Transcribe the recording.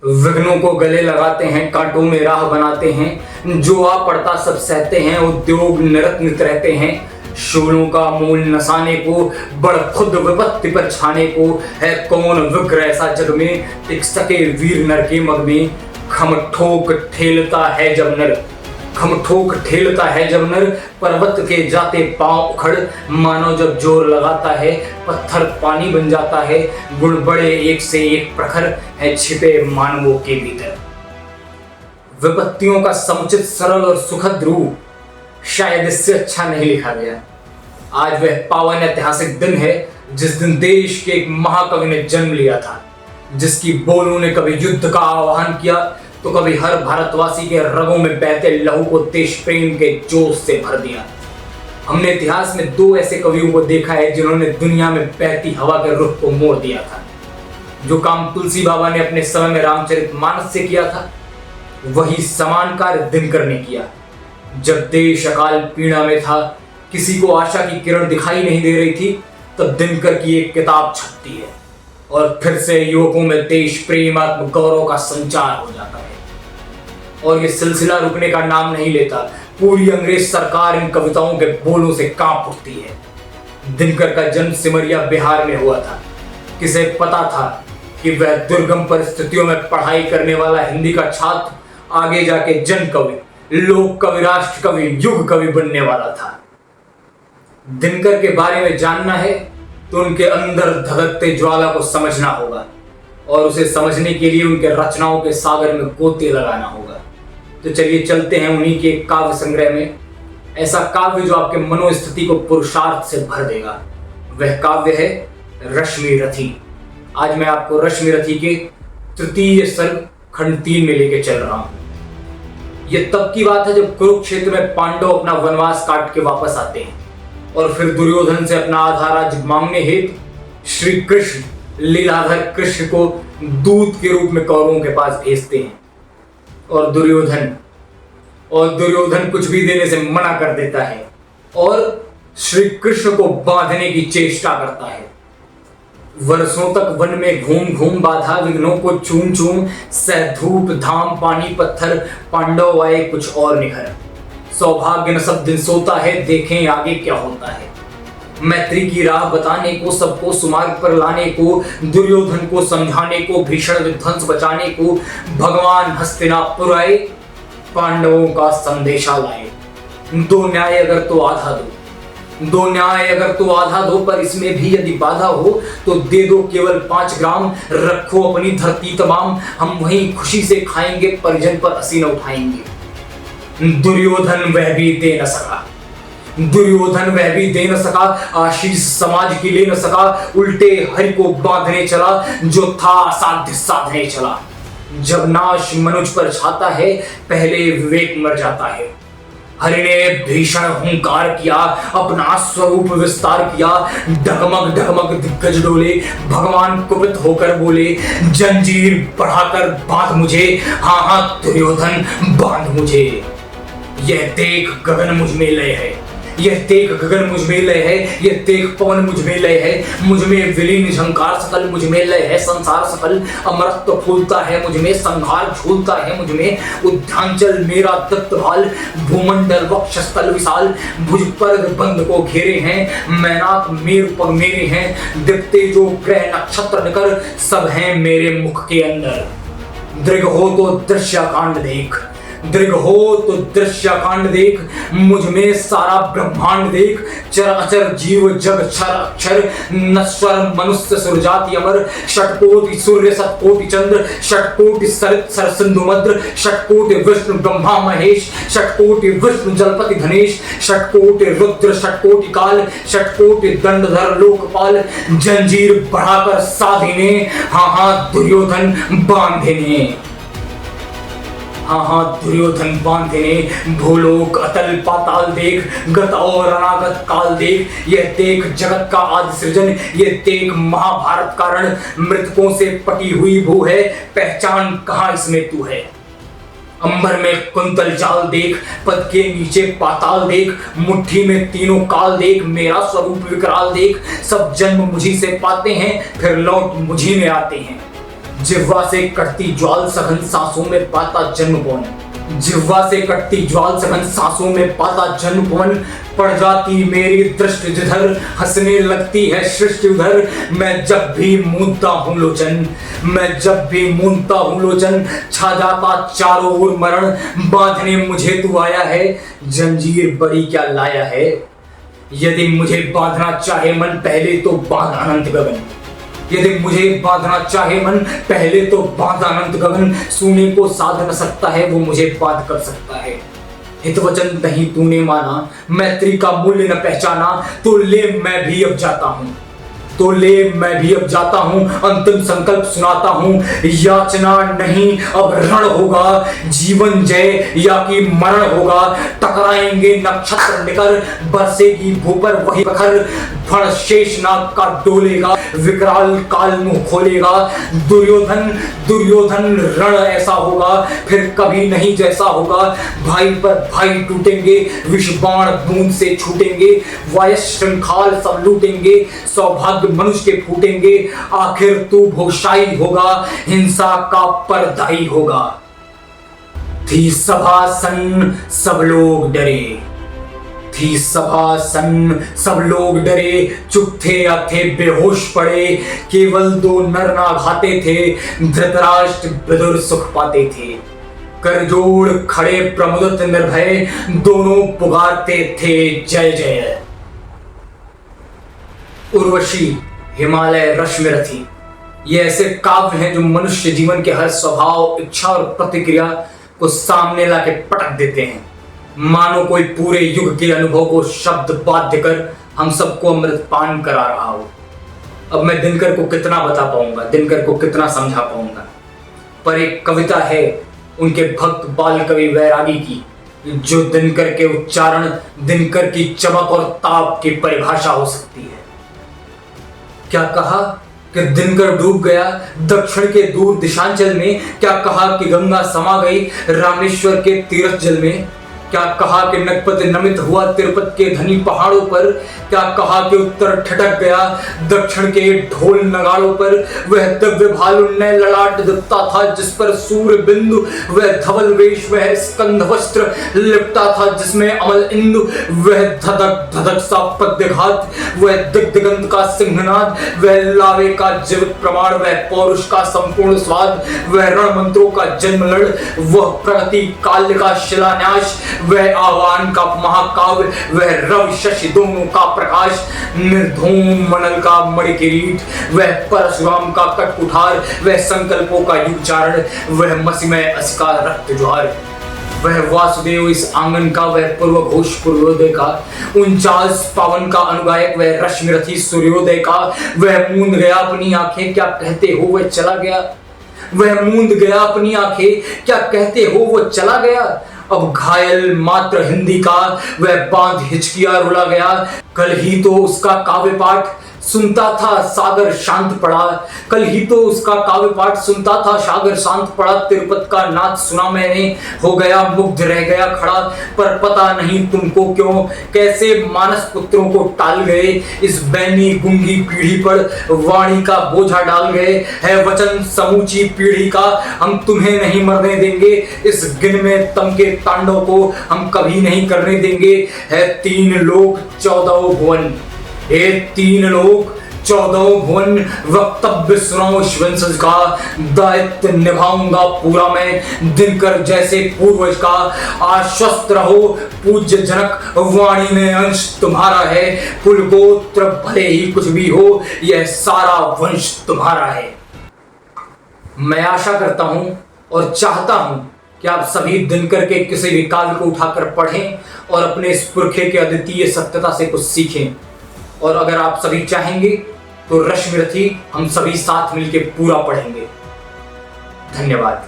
विघ्नों को गले लगाते हैं, कांटों में राह बनाते हैं, जो आ पड़ता सब सहते हैं, उद्योग निरत नित रहते हैं। शूलों का मूल नसाने को, बड़ खुद विपत्ति पर छाने को, है कौन विग्र ऐसा जग में, टिक सके वीर नर के मग में। खम ठोक ठेलता है जब नर, खम ठोक ठेलता है जब नर, पर्वत के जाते पांव उखड़, मानो जब जोर लगाता है, पत्थर पानी बन जाता है। गुण बड़े एक से एक प्रखर, है छिपे मानवों के भीतर। विपत्तियों का समुचित सरल और सुखद रूप शायद इससे अच्छा नहीं लिखा गया। आज वह पावन ऐतिहासिक दिन है जिस दिन देश के एक महाकवि ने जन्म लिया था, जिसकी बोलों ने कभी युद्ध का आह्वान किया तो कभी हर भारतवासी के रगों में बहते लहू को देश प्रेम के जोश से भर दिया। हमने इतिहास में दो ऐसे कवियों को देखा है जिन्होंने दुनिया में बहती हवा के रुख को मोड़ दिया था। जो काम तुलसी बाबा ने अपने समय में रामचरितमानस से किया था, वही समान कार्य दिनकर ने किया। जब देश अकाल पीड़ा में था, किसी को आशा की किरण दिखाई नहीं दे रही थी, तब दिनकर की एक किताब छपती है और फिर से युवकों में देश प्रेम आत्म गौरव का संचार हो जाता है। और ये सिलसिला रुकने का नाम नहीं लेता। पूरी अंग्रेज सरकार इन कविताओं के बोलों से कांप उठती है। दिनकर का जन्म सिमरिया बिहार में हुआ था। किसे पता था कि वह दुर्गम परिस्थितियों में पढ़ाई करने वाला हिंदी का छात्र आगे जाके जन कवि, लोक कवि, राष्ट्र कवि, युग कवि बनने वाला था। दिनकर के बारे में जानना है तो उनके अंदर धधकते ज्वाला को समझना होगा, और उसे समझने के लिए उनके रचनाओं के सागर में गोते लगाना होगा। तो चलिए चलते हैं उन्हीं के काव्य संग्रह में। ऐसा काव्य जो आपके मनोस्थिति को पुरुषार्थ से भर देगा। वह काव्य है रश्मि रथी। आज मैं आपको रश्मि रथी के तृतीय सर्ग खंड 3 में लेके चल रहा हूं। यह तब की बात है जब कुरुक्षेत्र में पांडव अपना वनवास काट के वापस आते हैं और फिर दुर्योधन से अपना आधा राज्य मांगने हेतु श्री कृष्ण लीलाधर कृष्ण को दूत के रूप में कौरवों के पास भेजते हैं। और दुर्योधन कुछ भी देने से मना कर देता है और श्री कृष्ण को बांधने की चेष्टा करता है। वर्षों तक वन में घूम घूम बाधा विघ्नों को चूम चूम, सह धूप धाम पानी पत्थर, पांडव आए कुछ और निखर। सौभाग्य न सब दिन सोता है, देखें आगे क्या होता है। मैत्री की राह बताने को, सबको सुमार्ग पर लाने को, दुर्योधन को समझाने को, भीषण विध्वंस बचाने को भगवान हस्तिनापुर आए, पांडवों का संदेशा लाए। दो न्याय अगर तो आधा दो, दो न्याय अगर तो आधा दो, पर इसमें भी यदि बाधा हो तो दे दो केवल 5 ग्राम। रखो अपनी धरती तमाम, हम वहीं खुशी से खाएंगे, परिजन पर हसीना उठाएंगे। दुर्योधन वह भी दे न सका, दुर्योधन वह भी दे न सका, आशीष समाज की ले न सका। उल्टे हरि को बांधने चला, जो था असाध्य साधने चला। जब नाश मनुज पर छाता है, पहले विवेक मर जाता है। हरि ने भीषण हुंकार किया, अपना स्वरूप विस्तार किया। डगमग डगमग दिग्गज डोले, भगवान कुपित होकर बोले, जंजीर बढ़ाकर बांध मुझे, हाँ हाँ दुर्योधन बांध मुझे। यह देख गगन मुझ में लय है, यह देख गगन मुझ में लय है, यह देख पवन मुझ में लय है। मुझ में विलीन झंकार सकल मुझ में लय है, संसार सकल अमरत्व फूलता है मुझ में, संहार झूलता है मुझ में। उद्यांचल मेरा दत्त भाल, भूमंडल वक्षस्थल विशाल। भुज पर बंध को घेरे हैं, मैनाक मेरु पग मेरे हैं। दिखते जो ग्रह नक्षत्र निकर, सब हैं मेरे मुख के अंदर। दृग हो तो दृश्यकांड देख, दृग हो तो दृश्यकांड देख। मुझ में सारा ब्रह्मांड देख। चर अचर जीव जग क्षर अक्षर, नश्वर मनुष्य सुरजाति अमर। षटकोटि सूर्य सतकोटि चंद्र, षटकोटि सरित सर सिंधु मद्र। षटकोटि विष्णु ब्रह्मा महेश, षटकोटि विष्णु जलपति धनेश। षटकोटि रुद्र षटकोटि काल, षटकोटि दंडधर लोकपाल। जंजीर बढ़ाकर साधिने, हाँ हाँ दुर्योधन बांधिने, हाँ हाँ दुर्योधन बांधिने। भूलोक अतल पाताल देख, गत और अनागत काल देख। यह देख जगत का आदि सृजन, यह देख महाभारत कारण। मृतकों से पटी हुई भू है, पहचान कहाँ इसमें तू है। अंबर में कुंतल जाल देख, पद के नीचे पाताल देख। मुट्ठी में तीनों काल देख, मेरा स्वरूप विकराल देख। सब जन्म मुझी से पाते हैं, फिर लौट मुझी में आते हैं। जिह्वा से कटती ज्वाल सघन सांसों में पाता जन्म पवन, जिह्वा से कटती ज्वाल सघन सांसों में पाता जन्म पवन। पड़ जाती मेरी दृष्टि जिधर, हंसने लगती है सृष्टि उधर। मैं जब भी मूंदता हूँ लोचन, मैं जब भी मूंदता हूँ लोचन, छा जाता चारों ओर मरण। बांधने मुझे तू आया है, जंजीर बड़ी क्या लाया है। यदि मुझे बांधना चाहे मन, पहले तो बांध अनंत गगन। यदि मुझे बांधना चाहे मन, पहले तो बांध अनंत गगन। सोने को साध न सकता है, वो मुझे बांध कर सकता है। हित वचन नहीं तूने माना, मैत्री का मूल्य न पहचाना। तो ले मैं भी अब जाता हूँ, तो ले मैं भी अब जाता हूँ। अंतिम संकल्प सुनाता हूँ, याचना नहीं अब रण होगा। जीवन जय या कि मरण होगा। टकराएंगे नक्षत्र निकर, बरसेगी भू पर वही प्रखर। फण शेषनाग का डोलेगा, विकराल काल मुंह खोलेगा। दुर्योधन दुर्योधन रण ऐसा होगा, फिर कभी नहीं जैसा होगा। भाई पर भाई टूटेंगे, विषबाण बूंद से छूटेंगे। वायस श्रृंखाल सब लूटेंगे, सौभाग्य मनुष्य के फूटेंगे। आखिर तू भोगशाई होगा, हिंसा का परदाई होगा। थी सभा सन सब लोग डरे, थी सभा सन सब लोग डरे। चुप थे या थे बेहोश पड़े, केवल दो नर नाघाते थे। धृतराष्ट्र विदुर सुख पाते थे, करजोड़ खड़े प्रमुदित निर्भय। दोनों पुकारते थे जय जय। उर्वशी, हिमालय, रश्मिरथी, ये ऐसे काव्य हैं जो मनुष्य जीवन के हर स्वभाव, इच्छा और प्रतिक्रिया को सामने लाके पटक देते हैं। मानो कोई पूरे युग के अनुभव को शब्द बाध्य कर हम सबको अमृत पान करा रहा हो। अब मैं दिनकर को कितना बता पाऊंगा, दिनकर को कितना समझा पाऊंगा। पर एक कविता है उनके भक्त बाल कवि वैरागी की, जो दिनकर के उच्चारण, दिनकर की चमक और ताप की परिभाषा हो सकती है। क्या कहा कि दिनकर डूब गया दक्षिण के दूर दिशांचल में। क्या कहा कि गंगा समा गई रामेश्वर के तीर्थ जल में। क्या कहा कि नगपति नमित हुआ तिरुपत के धनी पहाड़ों पर। क्या कहा कि उत्तर ठटक गया दक्षिण के ढोल नगाड़ों पर। वह दिव्य भालुन्नय ललाट दिखता था जिस पर सूर्य बिंदु, वह धवल वेश, वह स्कंध वस्त्र लिपटा था जिसमें अमल इंदु। वह धधक धधक सा पद्यघात, वह दिग्दिगंत का सिंहनाद, वह लावे का जीवित प्रमाण, वह पौरुष का संपूर्ण स्वाद, वह रण मंत्रों का जन्म लड़, वह प्रगति काल्य का शिलान्यास, वह आह्वान का महाकाव्य, वह रवि शशि दोनों का प्रकाश, निर्धूम मनल का मणि किरीट, वह परशुराम का कटकुठार, वह संकल्पों का युगचारण, वह मसीमय अस का रक्त ज्वार, वह वासुदेव इस आंगन का, वह पूर्व घोष पूर्वोदय का, 49 पावन का अनुगायक, वह रश्मिरथी सूर्योदय का। वह मूंद गया अपनी आंखें, क्या कहते हो वह चला गया। वह मूंद गया अपनी आंखें, क्या कहते हो वो चला गया। अब घायल मात्र हिंदी का, वह बांध हिचकिया रुला गया। कल ही तो उसका काव्य पाठ सुनता था सागर शांत पड़ा। कल ही तो उसका काव्य पाठ सुनता था सागर शांत पड़ा। तिरुपत का नाच सुना मैंने, हो गया मुग्ध रह गया खड़ा। पर पता नहीं तुमको क्यों, कैसे मानस पुत्रों को टाल गए। इस बैनी गुंगी पीढ़ी पर वाणी का बोझा डाल गए। है वचन समूची पीढ़ी का, हम तुम्हें नहीं मरने देंगे। इस गिन में तम के तांडव को हम कभी नहीं करने देंगे। है 3 लोक 14 भुवन, 3 लोक 14 भुवन। वक्तव्य सुनाओ वंशज का, दायित्व निभाऊंगा पूरा मैं दिनकर जैसे पूर्वज का। आश्वस्त रहो पूज्य जनक, वाणी में अंश तुम्हारा है। कुल गोत्र भले ही कुछ भी हो, यह सारा वंश तुम्हारा है। मैं आशा करता हूं और चाहता हूं कि आप सभी दिनकर के किसी भी काव्य को उठाकर पढ़ें और अपने इस पुरखे के अद्वितीय सत्यता से कुछ सीखें। और अगर आप सभी चाहेंगे तो रश्मिरथी हम सभी साथ मिलकर पूरा पढ़ेंगे। धन्यवाद।